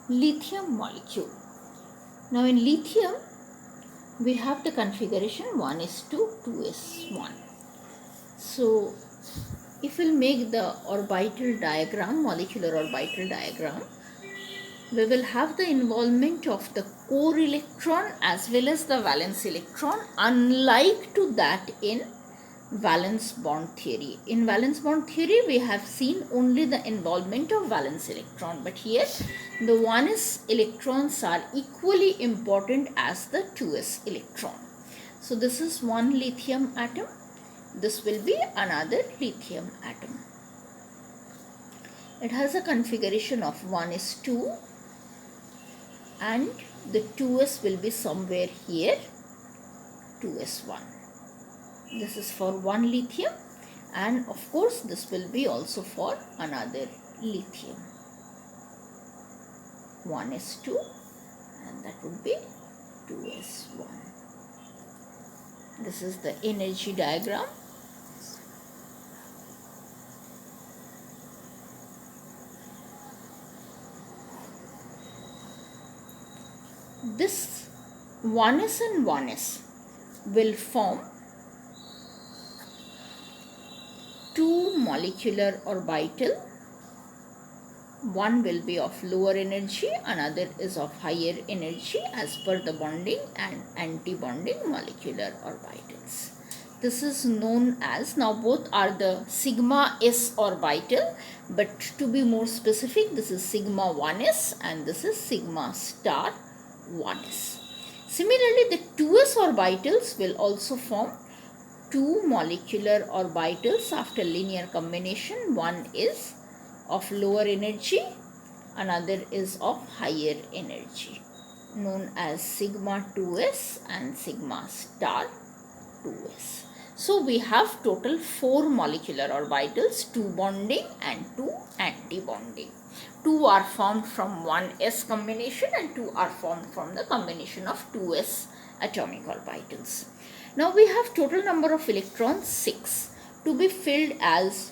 lithium molecule. Now in lithium, we have the configuration 1s2, 2s1. So if we'll make the orbital diagram, molecular orbital diagram, we will have the involvement of the core electron as well as the valence electron, unlike to that in valence bond theory. In valence bond theory, we have seen only the involvement of valence electron, but here the 1s electrons are equally important as the 2s electron. So this is one lithium atom, this will be another lithium atom. It has a configuration of 1s2 and the 2s will be somewhere here, 2s1. This is for one lithium, and of course this will be also for another lithium, 1s2 and that would be 2s1. This is the energy diagram. This 1s and 1s will form two molecular orbital. One will be of lower energy, another is of higher energy as per the bonding and anti-bonding molecular orbitals. This is known as, now both are the sigma s orbital, but to be more specific, this is sigma 1s and this is sigma star 1s. Similarly, the 2s orbitals will also form two molecular orbitals after linear combination. One is of lower energy, another is of higher energy, known as sigma 2s and sigma star 2s. So we have total 4 molecular orbitals, 2 bonding and 2 anti-bonding. 2 are formed from 1s combination and 2 are formed from the combination of 2s atomic orbitals. Now we have total number of electrons 6 to be filled as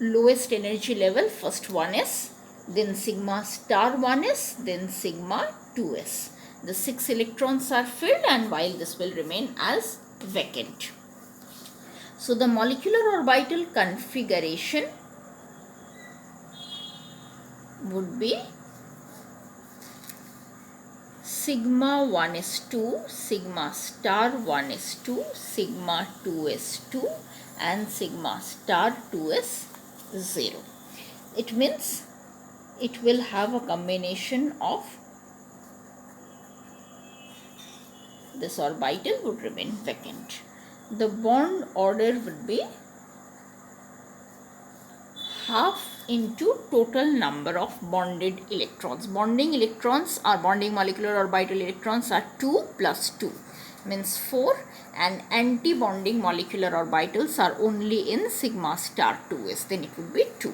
lowest energy level, first 1s, then sigma star 1s, then sigma 2s. The 6 electrons are filled and while this will remain as vacant. So the molecular orbital configuration would be sigma 1s2, sigma star 1s2, sigma 2s2 and sigma star 2s0. It means it will have a combination of, this orbital would remain vacant. The bond order would be half into total number of bonded electrons. Bonding electrons or bonding molecular orbital electrons are 2 plus 2 means 4, and anti-bonding molecular orbitals are only in sigma star 2s, then it would be 2.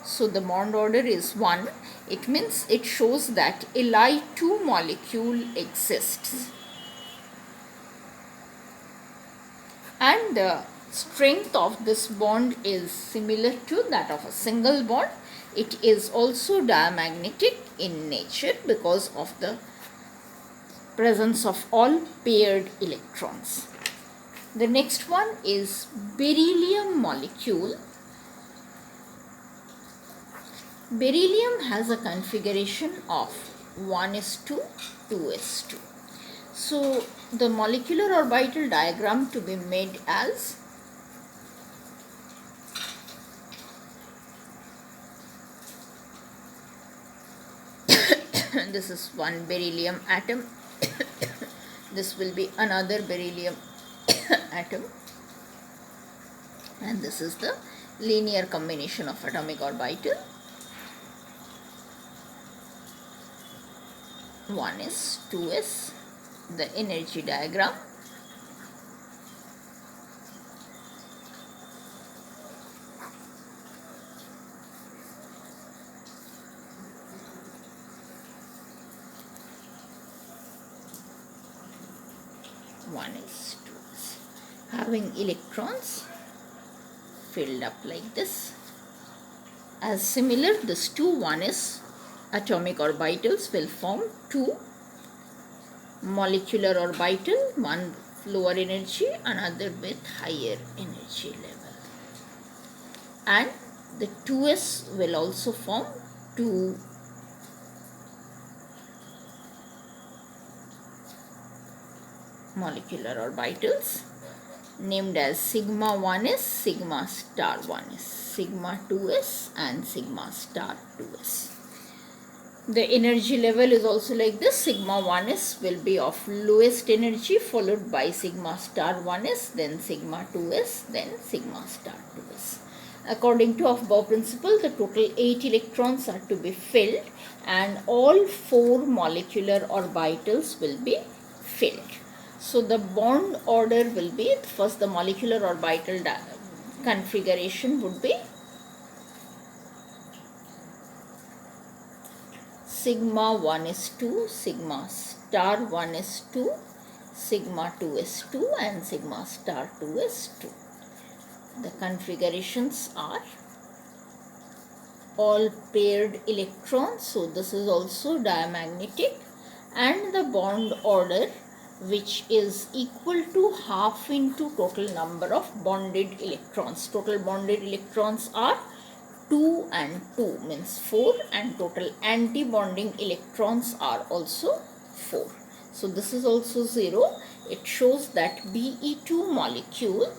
So the bond order is 1. It means it shows that a Li2 molecule exists and the strength of this bond is similar to that of a single bond. It is also diamagnetic in nature because of the presence of all paired electrons. The next one is beryllium molecule. Beryllium has a configuration of 1s2, 2s2. So the molecular orbital diagram to be made as this is one beryllium atom, this will be another beryllium atom, and this is the linear combination of atomic orbital. 1s, 2s, the energy diagram. Having electrons filled up like this. As similar, this 2 1s atomic orbitals will form two molecular orbital, one lower energy, another with higher energy level. And the 2s will also form two molecular orbitals named as sigma 1s, sigma star 1s, sigma 2s and sigma star 2s. The energy level is also like this. Sigma 1s will be of lowest energy, followed by sigma star 1s, then sigma 2s, then sigma star 2s. According to Aufbau principle, the total 8 electrons are to be filled and all 4 molecular orbitals will be filled. So the bond order will be, first the molecular orbital configuration would be sigma 1s2, sigma star 1s2, sigma 2s2 and sigma star 2s2. The configurations are all paired electrons, so this is also diamagnetic, and the bond order which is equal to half into total number of bonded electrons. Total bonded electrons are 2 and 2 means 4, and total anti-bonding electrons are also 4. So this is also 0. It shows that Be2 molecule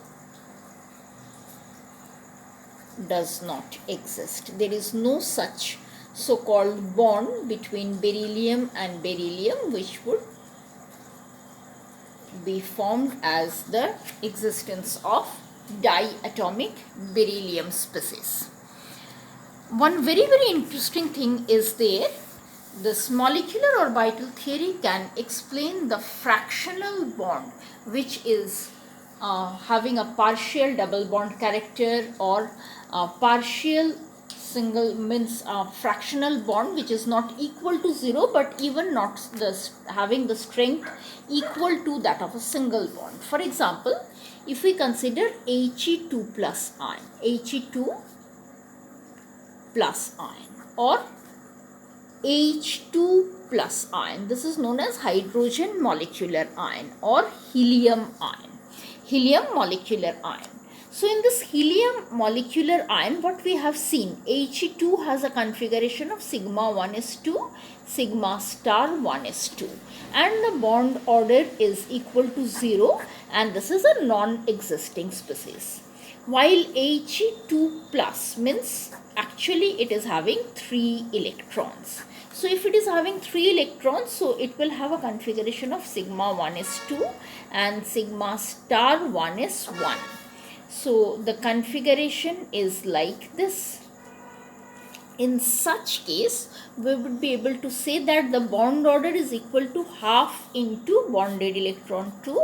does not exist. There is no such so-called bond between beryllium and beryllium which would be formed as the existence of diatomic beryllium species. One very interesting thing is there. This molecular orbital theory can explain the fractional bond which is having a partial double bond character, or partial single means fractional bond which is not equal to 0 but even not having the strength equal to that of a single bond. For example, if we consider He2 plus ion, He2 plus ion or H2 plus ion, this is known as hydrogen molecular ion or helium ion, helium molecular ion. So in this helium molecular ion, what we have seen, He2 has a configuration of sigma 1s2, sigma star 1s2, and the bond order is equal to 0, and this is a non-existing species. While He2 plus means actually it is having 3 electrons. So if it is having 3 electrons, so it will have a configuration of sigma 1s2 and sigma star 1s1. So the configuration is like this. In such case, we would be able to say that the bond order is equal to half into bonded electron 2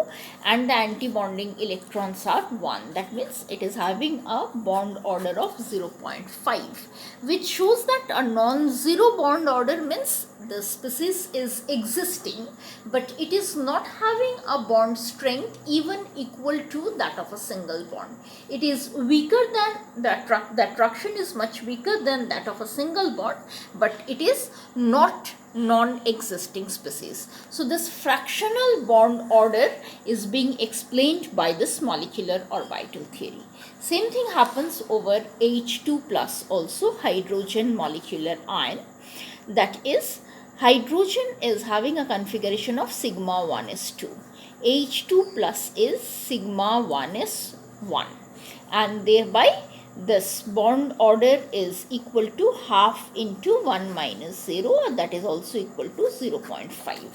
and the anti-bonding electrons are 1. That means it is having a bond order of 0.5, which shows that a non-zero bond order means the species is existing, but it is not having a bond strength even equal to that of a single bond. It is weaker than the attraction is much weaker than that of a single bond, but it is not non-existing species. So this fractional bond order is being explained by this molecular orbital theory. Same thing happens over H2 plus, also hydrogen molecular ion. That is, hydrogen is having a configuration of sigma 1s2. H2 plus is sigma 1s1, and thereby this bond order is equal to half into 1 minus 0, that is also equal to 0.5.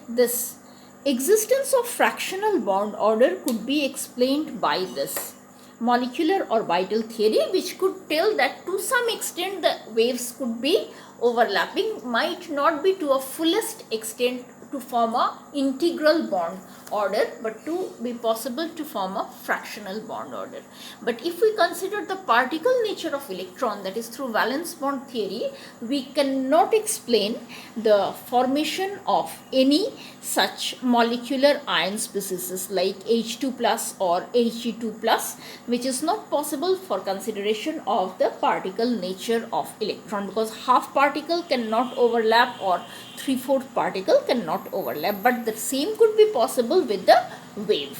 This existence of fractional bond order could be explained by this molecular orbital theory, which could tell that to some extent the waves could be overlapping, might not be to a fullest extent to form a integral bond order, but to be possible to form a fractional bond order. But if we consider the particle nature of electron, that is through valence bond theory, we cannot explain the formation of any such molecular ion species like H2 plus or He2 plus, which is not possible for consideration of the particle nature of electron, because half particle cannot overlap or 3/4 particle cannot overlap, but the same could be possible with the wave.